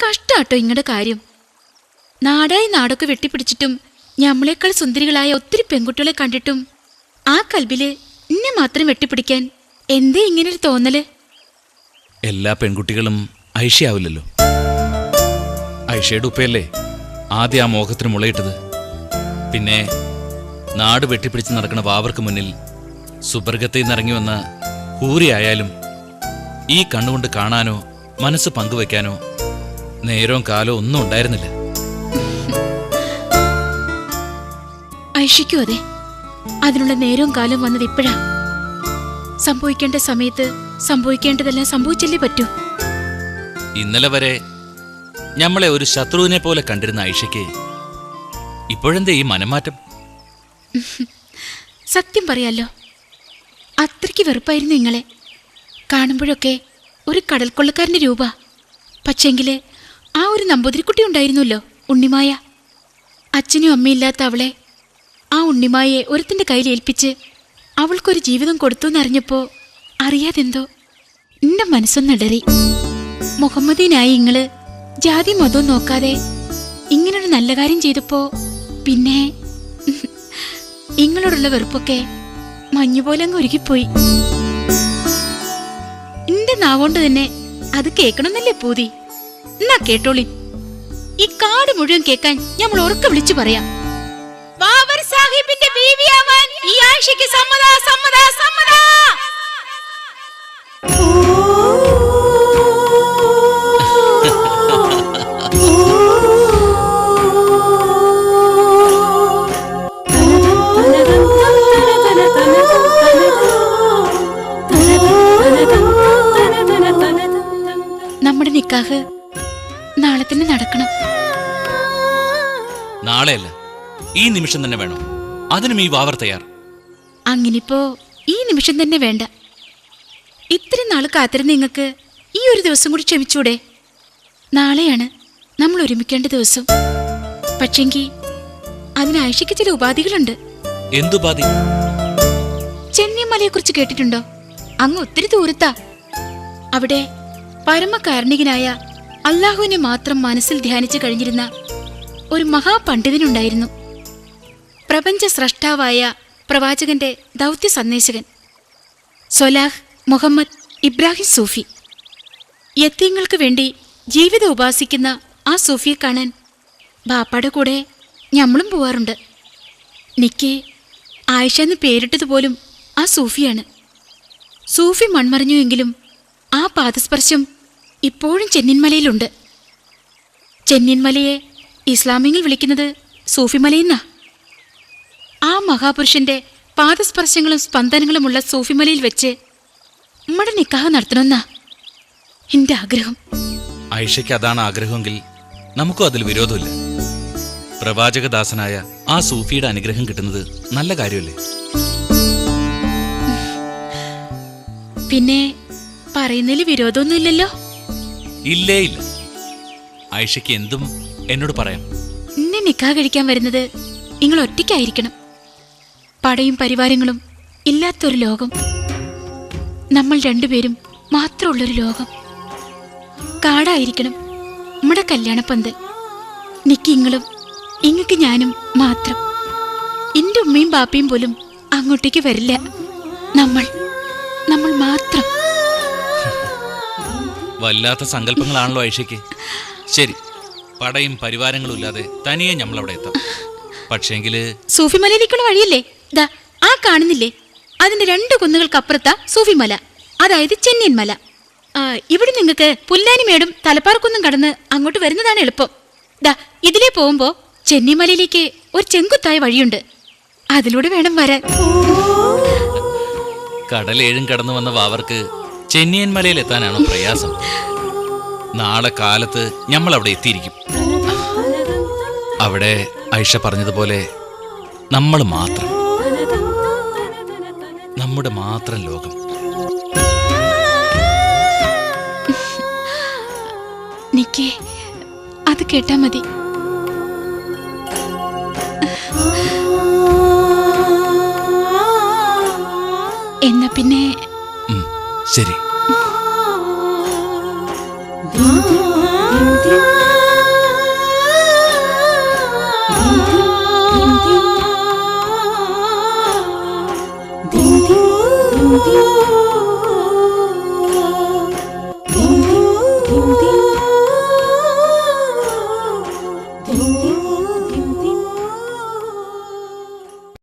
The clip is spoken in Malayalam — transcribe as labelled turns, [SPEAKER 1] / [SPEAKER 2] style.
[SPEAKER 1] കഷ്ടാട്ടോ ഇങ്ങടെ കാര്യം. നാടായി നാടൊക്കെ വെട്ടിപ്പിടിച്ചിട്ടും ഞമ്മളെക്കാൾ സുന്ദരികളായ ഒത്തിരി പെൺകുട്ടികളെ കണ്ടിട്ടും ആ കൽബില് എന്നെ മാത്രം വെട്ടിപ്പിടിക്കാൻ എന്തേ ഇങ്ങനൊരു തോന്നല്?
[SPEAKER 2] എല്ലാ പെൺകുട്ടികളും ഐഷയാവില്ലല്ലോ. ഐഷയുടെ ഉപ്പയല്ലേ ആദ്യം ആ മോഹത്തിന് മുളയിട്ടത്. പിന്നെ നാട് വെട്ടിപ്പിടിച്ച് നടക്കുന്ന വാവർക്ക് മുന്നിൽ സുബർഗത്തിൽ നിന്നിറങ്ങി വന്ന ഹൂരിയായാലും ഈ കണ്ണുകൊണ്ട് കാണാനോ മനസ്സ് പങ്കുവെക്കാനോ നേരവും കാലോ ഒന്നും ഉണ്ടായിരുന്നില്ല.
[SPEAKER 1] ഐഷിക്കും അതെ, അതിനുള്ള നേരവും കാലവും വന്നത് ഇപ്പോഴാ. സംഭവിക്കേണ്ട സമയത്ത് സംഭവിക്കേണ്ടതെല്ലാം സംഭവിച്ചല്ലേ പറ്റൂ.
[SPEAKER 2] ഇന്നലെ വരെ ഞമ്മളെ ഒരു ശത്രുവിനെ പോലെ കണ്ടിരുന്ന ഐഷയ്ക്ക് ഇപ്പോഴെന്തേ ഈ മനംമാറ്റം?
[SPEAKER 1] സത്യം പറയാലോ, അത്രയ്ക്ക് വെറുപ്പായിരുന്നു നിങ്ങളെ കാണുമ്പോഴൊക്കെ. ഒരു കടൽക്കൊള്ളക്കാരന്റെ രൂപ. പക്ഷെങ്കില് ആ ഒരു നമ്പൂതിരിക്കുട്ടി ഉണ്ടായിരുന്നല്ലോ, ഉണ്ണിമായ. അച്ഛനും അമ്മയില്ലാത്ത അവളെ ആ ഉണ്ണിമായെ ഒരുത്തിന്റെ കയ്യിൽ ഏൽപ്പിച്ച് അവൾക്കൊരു ജീവിതം കൊടുത്തു എന്നറിഞ്ഞപ്പോ അറിയാതെന്തോ എന്റെ മനസ്സൊന്നിടറി. മുഹമ്മദീനായി ഇങ്ങള് ജാതി മതവും നോക്കാതെ ഇങ്ങനൊരു നല്ല കാര്യം ചെയ്തപ്പോ പിന്നെ ഇങ്ങളോടുള്ള വെറുപ്പൊക്കെ മഞ്ഞുപോലെ അങ്ങ് ഒരുക്കിപ്പോയി. എന്റെ നാവോണ്ട് തന്നെ അത് കേൾക്കണമെന്നല്ലേ പൂതി. എന്നാ കേട്ടോളി, ഈ കാട് മുഴുവൻ കേൾക്കാൻ ഞമ്മൾ ഉറക്കെ വിളിച്ചു പറയാം. ബാബർ സാഹിബിന്റെ ബീവിയാവാൻ ഈ ആയിഷയ്ക്ക് സമ്മതാ, സമ്മതാ, സമ്മതാ. നമ്മുടെ നിക്കാഹ് നാളെ തന്നെ നടക്കണം.
[SPEAKER 2] നാളെയല്ല, ഈ നിമിഷം തന്നെ വേണം. അതിനും ഈ വാവർ തയ്യാർ.
[SPEAKER 1] അങ്ങനിപ്പോ ഈ നിമിഷം തന്നെ വേണ്ട. ഇത്രയും നാൾ കാത്തിരുന്ന് നിങ്ങൾക്ക് ഈ ഒരു ദിവസം കൂടി ക്ഷമിച്ചൂടെ? നാളെയാണ് നമ്മൾ ഒരുമിക്കേണ്ട ദിവസം. പക്ഷെങ്കി അതിന് ആയിഷയ്ക്ക് ചില ഉപാധികളുണ്ട്.
[SPEAKER 2] എന്തുപാധി?
[SPEAKER 1] ചെന്നിമലയെ കുറിച്ച് കേട്ടിട്ടുണ്ടോ? അങ്ങ് ഒത്തിരി ദൂരത്താ. അവിടെ പരമകാരുണികനായ അല്ലാഹുവിനെ മാത്രം മനസ്സിൽ ധ്യാനിച്ചു കഴിഞ്ഞിരുന്ന ഒരു മഹാപണ്ഡിതനുണ്ടായിരുന്നു. പ്രപഞ്ച സ്രഷ്ടാവായ പ്രവാചകന്റെ ദൗത്യ സന്ദേശകൻ സൊലാഹ് മുഹമ്മദ് ഇബ്രാഹിം സൂഫി. യത്തീങ്ങൾക്ക് വേണ്ടി ജീവിതം ഉപാസിക്കുന്ന ആ സൂഫിയെ കാണാൻ ബാപ്പാടെ കൂടെ ഞമ്മളും പോവാറുണ്ട്. നിക്ക് ആയിഷ എന്ന് പേരിട്ടതുപോലും ആ സൂഫിയാണ്. സൂഫി മൺമറിഞ്ഞു എങ്കിലും ആ പാദസ്പർശം ഇപ്പോഴും ചെന്നിൻമലയിലുണ്ട്. ചെന്നിൻമലയെ ഇസ്ലാമികൾ വിളിക്കുന്നത് സൂഫിമലയെന്നാ. ആ മഹാപുരുഷന്റെ പാദസ്പർശങ്ങളും സ്പന്ദനങ്ങളുമുള്ള സൂഫിമലയിൽ വെച്ച് നമ്മുടെ നിക്കാഹ് നടത്തണമെന്നാ എന്റെ ആഗ്രഹം.
[SPEAKER 2] ഐഷയ്ക്ക് അതാണ് ആഗ്രഹമെങ്കിൽ നമുക്കും അതിൽ വിരോധമില്ല. പ്രവാചകദാസനായ ആ സൂഫിയുടെ അനുഗ്രഹം കിട്ടുന്നത് നല്ല കാര്യമല്ലേ?
[SPEAKER 1] പിന്നെ പറയുന്നതിൽ വിരോധമൊന്നുമില്ലല്ലോ?
[SPEAKER 2] ഇല്ലേ ഇല്ല. ഐഷയ്ക്ക് എന്തും എന്നോട് പറയാം.
[SPEAKER 1] എന്നെ നിക്കാഹ് കഴിക്കാൻ വരുന്നത് നിങ്ങൾ ഒറ്റയ്ക്കായിരിക്കണം. പടയും പരിവാരങ്ങളും ഇല്ലാത്തൊരു ലോകം, നമ്മൾ രണ്ടുപേരും മാത്രമുള്ളൊരു ലോകം. കാടായിരിക്കണം നമ്മുടെ കല്യാണപ്പന്തൽ. നിക്ക് ഇങ്ങളും ഇങ്ങക്ക് ഞാനും മാത്രം. എന്റെ ഉമ്മയും ബാപ്പയും പോലും അങ്ങോട്ടേക്ക് വരില്ല. നമ്മൾ മാത്രം.
[SPEAKER 2] വല്ലാത്ത സങ്കല്പങ്ങളാണല്ലോ ഐഷയ്ക്ക്. ശരി, പടയും പരിവാരങ്ങളും ഇല്ലാതെ തനിയെ നമ്മളവിടെ എത്താം. പക്ഷേങ്കില്
[SPEAKER 1] സൂഫിമലയിലേക്കുള്ള വഴിയല്ലേ ദാ ആ കാണുന്നില്ലേ? അതിന്റെ 2 കുന്നുകൾക്കപ്പുറത്താ സൂഫിമല, അതായത് ചെന്നിയൻമല. ഇവിടെ നിങ്ങൾക്ക് പുല്ലാനിമേടും തലപ്പാർക്കൊന്നും കടന്ന് അങ്ങോട്ട് വരുന്നതാണ് എളുപ്പം. ദാ ഇതിലേ പോകുമ്പോ ചെന്നിമലയിലേക്ക് ഒരു ചെങ്കുത്തായ വഴിയുണ്ട്, അതിലൂടെ വേണം വരാൻ.
[SPEAKER 2] കടലേഴും കടന്നു വന്ന വാവർക്ക് ചെന്നിയൻമലയിൽ എത്താനാണോ പ്രയാസം? നാളെ കാലത്ത് നമ്മൾ അവിടെ എത്തിയിരിക്കും. അവിടെ ഐഷ പറഞ്ഞതുപോലെ നമ്മൾ മാത്രം, നമ്മുടെ മാത്രം ലോകം.
[SPEAKER 1] നിക്കേ, അത് കേട്ടാ മതി. എന്നാ പിന്നെ
[SPEAKER 2] ശരി.
[SPEAKER 1] എന്ത്